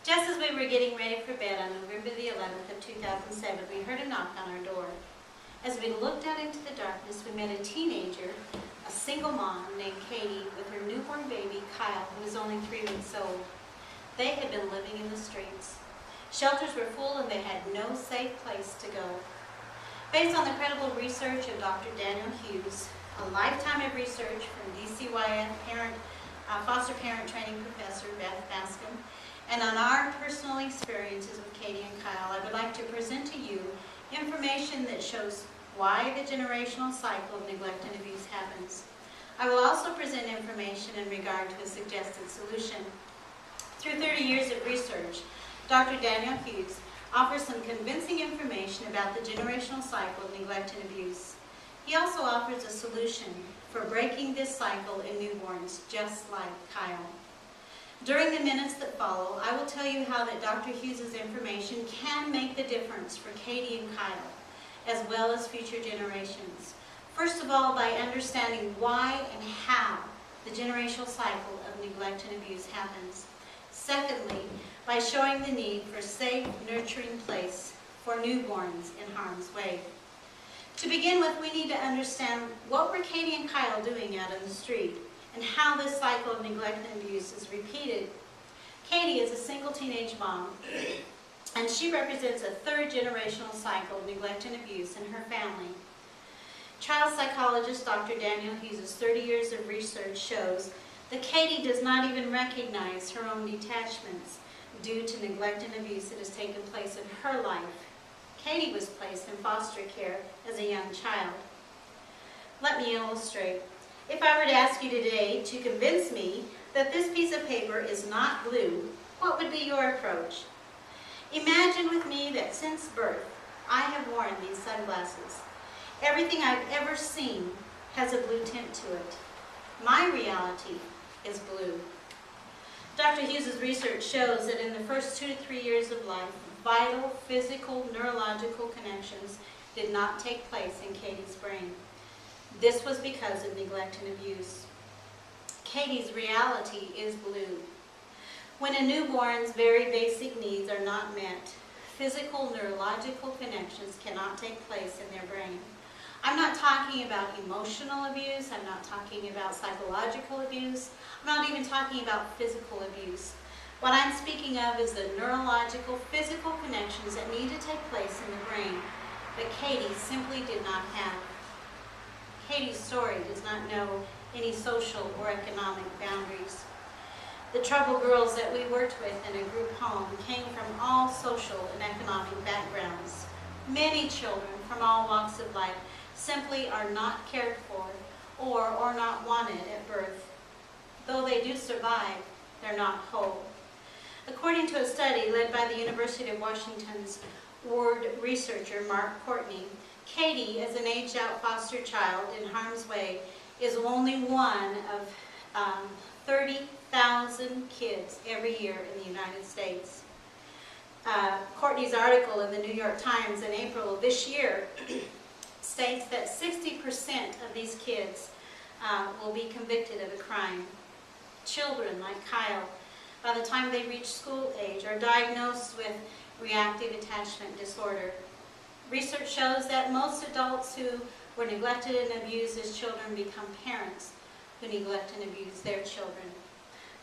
Just as we were getting ready for bed on November the 11th of 2007, we heard a knock on our door. As we looked out into the darkness, we met a teenager, a single mom named Katie, with her newborn baby, Kyle, who was only 3 weeks old. They had been living in the streets. Shelters were full and they had no safe place to go. Based on the credible research of Dr. Daniel Hughes, a lifetime of research from DCYF foster parent training professor Beth Bascom, and on our personal experiences with Katie and Kyle, I would like to present to you information that shows why the generational cycle of neglect and abuse happens. I will also present information in regard to a suggested solution. Through 30 years of research, Dr. Daniel Hughes offers some convincing information about the generational cycle of neglect and abuse. He also offers a solution for breaking this cycle in newborns, just like Kyle. During the minutes that follow, I will tell you how that Dr. Hughes' information can make the difference for Katie and Kyle, as well as future generations. First of all, by understanding why and how the generational cycle of neglect and abuse happens. Secondly, by showing the need for a safe, nurturing place for newborns in harm's way. To begin with, we need to understand what were Katie and Kyle doing out in the street and how this cycle of neglect and abuse is repeated. Katie is a single teenage mom, and she represents a third generational cycle of neglect and abuse in her family. Child psychologist Dr. Daniel Hughes' 30 years of research shows that Katie does not even recognize her own detachments due to neglect and abuse that has taken place in her life. Katie was placed in foster care as a young child. Let me illustrate. If I were to ask you today to convince me that this piece of paper is not glue, what would be your approach? Imagine with me that since birth, I have worn these sunglasses. Everything I've ever seen has a blue tint to it. My reality is blue. Dr. Hughes' research shows that in the first 2 to 3 years of life, vital physical neurological connections did not take place in Katie's brain. This was because of neglect and abuse. Katie's reality is blue. When a newborn's very basic needs are not met, physical neurological connections cannot take place in their brain. I'm not talking about emotional abuse, I'm not talking about psychological abuse, I'm not even talking about physical abuse. What I'm speaking of is the neurological, physical connections that need to take place in the brain that Katie simply did not have. Katie's story does not know any social or economic boundaries. The troubled girls that we worked with in a group home came from all social and economic backgrounds. Many children from all walks of life simply are not cared for or not wanted at birth. Though they do survive, they're not whole. According to a study led by the University of Washington's Ward researcher Mark Courtney, Katie, as an aged-out foster child in harm's way, is only one of 30,000 kids every year in the United States. Courtney's article in the New York Times in April of this year states that 60% of these kids will be convicted of a crime. Children like Kyle, by the time they reach school age, are diagnosed with reactive attachment disorder. Research shows that most adults who were neglected and abused as children become parents who neglect and abuse their children.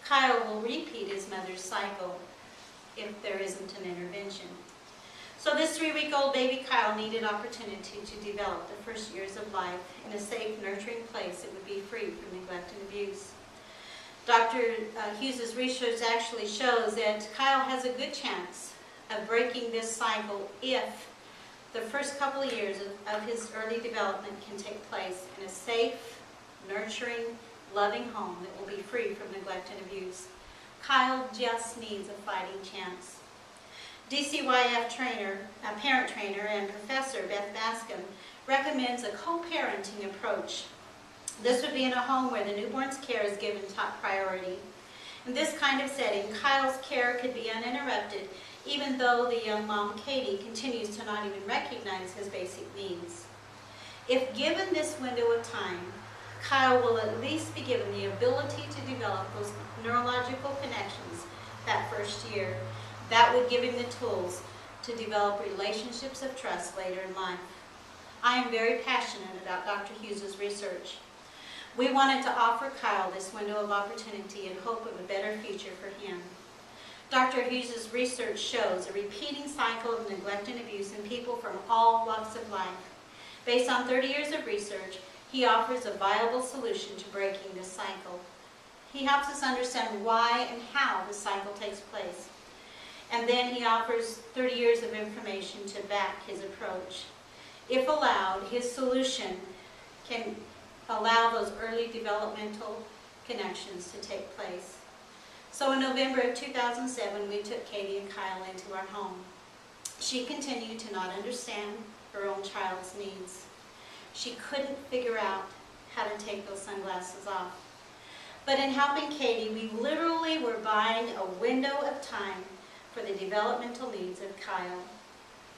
Kyle will repeat his mother's cycle if there isn't an intervention. So this 3-week-old baby Kyle needed opportunity to develop the first years of life in a safe, nurturing place that would be free from neglect and abuse. Dr. Hughes' research actually shows that Kyle has a good chance of breaking this cycle if the first couple of years of his early development can take place in a safe, nurturing, loving home that will be free from neglect and abuse. Kyle just needs a fighting chance. DCYF trainer, parent trainer and professor Beth Bascom recommends a co-parenting approach. This would be in a home where the newborn's care is given top priority. In this kind of setting, Kyle's care could be uninterrupted even though the young mom, Katie, continues to not even recognize his basic needs. If given this window of time, Kyle will at least be given the ability to develop those neurological connections that first year. That would give him the tools to develop relationships of trust later in life. I am very passionate about Dr. Hughes's research. We wanted to offer Kyle this window of opportunity in hope of a better future for him. Dr. Hughes's research shows a repeating cycle of neglect and abuse in people from all walks of life. Based on 30 years of research, he offers a viable solution to breaking this cycle. He helps us understand why and how the cycle takes place. And then he offers 30 years of information to back his approach. If allowed, his solution can allow those early developmental connections to take place. So in November of 2007, we took Katie and Kyle into our home. She continued to not understand her own child's needs. She couldn't figure out how to take those sunglasses off. But in helping Katie, we literally were buying a window of time for the developmental needs of Kyle.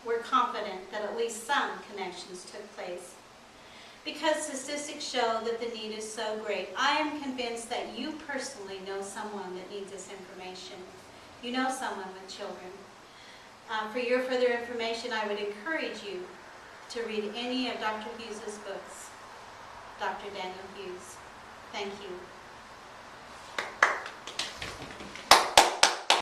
We're confident that at least some connections took place. Because statistics show that the need is so great, I am convinced that you personally know someone that needs this information. You know someone with children. For your further information, I would encourage you to read any of Dr. Hughes's books. Dr. Daniel Hughes. Thank you.